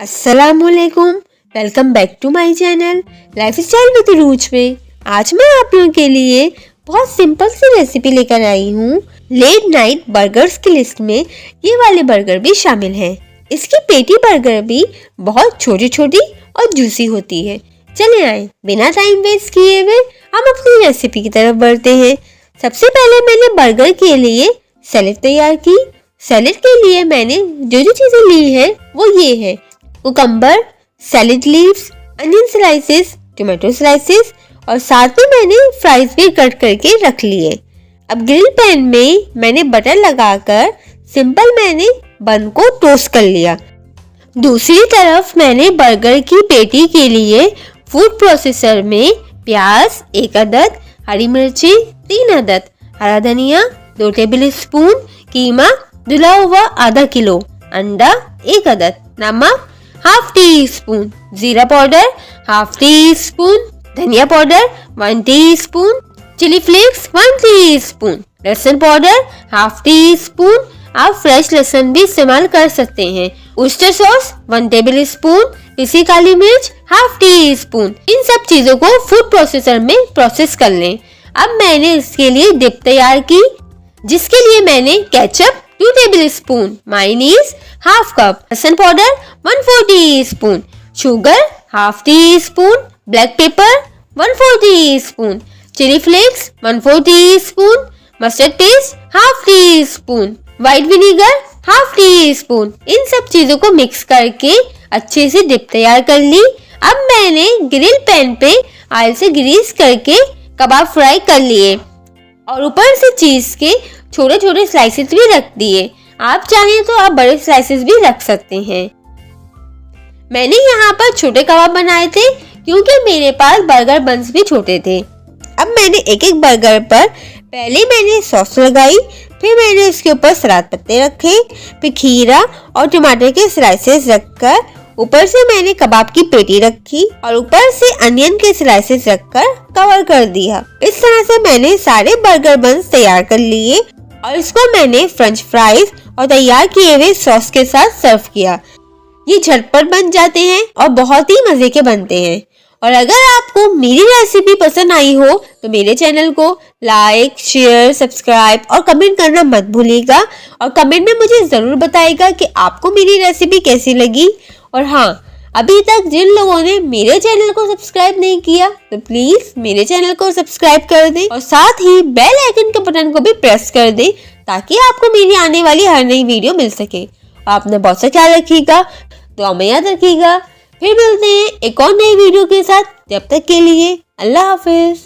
अस्सलामुअलैकुम, welcome back to my channel lifestyle with रूज में। आज मैं आप लोगों के लिए बहुत सिंपल सी रेसिपी लेकर आई हूँ। लेट नाइट बर्गर्स की लिस्ट में ये वाले बर्गर भी शामिल हैं। इसकी पेटी बर्गर भी बहुत छोटी छोटी और जूसी होती है। चले आए बिना टाइम वेस्ट किए हुए हम अपनी रेसिपी की तरफ बढ़ते हैं। सबसे पहले मैंने बर्गर के लिए सैलेड तैयार की। सैलेड के लिए मैंने जो चीजें ली है वो ये है: cucumber, salad leaves, onion slices, tomato slices और साथ में मैंने फ्राइज भी कट करके रख लिए। अब ग्रिल पैन में मैंने बटर लगाकर सिंपल मैंने बन को टोस्ट कर लिया। दूसरी तरफ मैंने बर्गर की पेटी के लिए फूड प्रोसेसर में प्याज 1 अदद, हरी मिर्ची 3 अदद, हरा धनिया 2 टेबल स्पून, कीमा धुला हुआ आधा किलो, अंडा 1 अदद, नमक हाफ टी स्पून, जीरा पाउडर हाफ टी स्पून, धनिया powder 1 teaspoon, chilli flakes 1 teaspoon, लहसुन पाउडर हाफ टी स्पून। आप फ्रेश लहसुन भी इस्तेमाल कर सकते हैं। ऑयस्टर सॉस 1 टेबल स्पून, पिसी काली मिर्च हाफ टी स्पून। इन सब चीजों को फूड प्रोसेसर में प्रोसेस कर लें। अब मैंने इसके लिए डिप तैयार की, जिसके लिए मैंने ketchup 2 tablespoon, mayonnaise half cup, लहसुन powder 1/4 teaspoon, sugar half teaspoon, black pepper 1/4 teaspoon, chilli flakes 1/4 teaspoon, mustard paste half teaspoon, white vinegar half teaspoon. इन सब चीजों को mix करके अच्छे से dip तैयार कर ली। अब मैंने ग्रिल पैन पे ऑयल से ग्रीस करके कबाब फ्राई कर लिए और ऊपर से चीज के छोटे छोटे स्लाइसेस भी रख दिए। आप चाहें तो आप बड़े स्लाइसेस भी रख सकते हैं। मैंने यहाँ पर छोटे कबाब बनाए थे क्योंकि मेरे पास बर्गर बन्स भी छोटे थे। अब मैंने एक एक बर्गर पर पहले मैंने सॉस लगाई, फिर मैंने इसके ऊपर सलाद पत्ते रखे, फिर खीरा और टमाटर के स्लाइसेस रखकर ऊपर से मैंने कबाब की पेटी रखी और ऊपर से अनियन के स्लाइसेस रखकर कवर कर दिया। इस तरह से मैंने सारे बर्गर बन्स तैयार कर लिए और इसको मैंने फ्रेंच फ्राइज और तैयार किए हुए सॉस के साथ सर्व किया। ये झटपट बन जाते हैं और बहुत ही मजे के बनते हैं। और अगर आपको मेरी रेसिपी पसंद आई हो तो मेरे चैनल को लाइक, शेयर, सब्सक्राइब और कमेंट करना मत भूलिएगा। और कमेंट में मुझे जरूर बताइएगा कि आपको मेरी रेसिपी कैसी लगी। और हाँ, अभी तक जिन लोगों ने मेरे चैनल को सब्सक्राइब नहीं किया तो प्लीज मेरे चैनल को सब्सक्राइब कर दें और साथ ही बेल आइकन के बटन को भी प्रेस कर दें ताकि आपको मेरी आने वाली हर नई वीडियो मिल सके। आपने बहुत सा ख्याल रखिएगा, दुआ में याद रखिएगा। फिर मिलते हैं एक और नई वीडियो के साथ। जब तक के लिए अल्लाह हाफिज।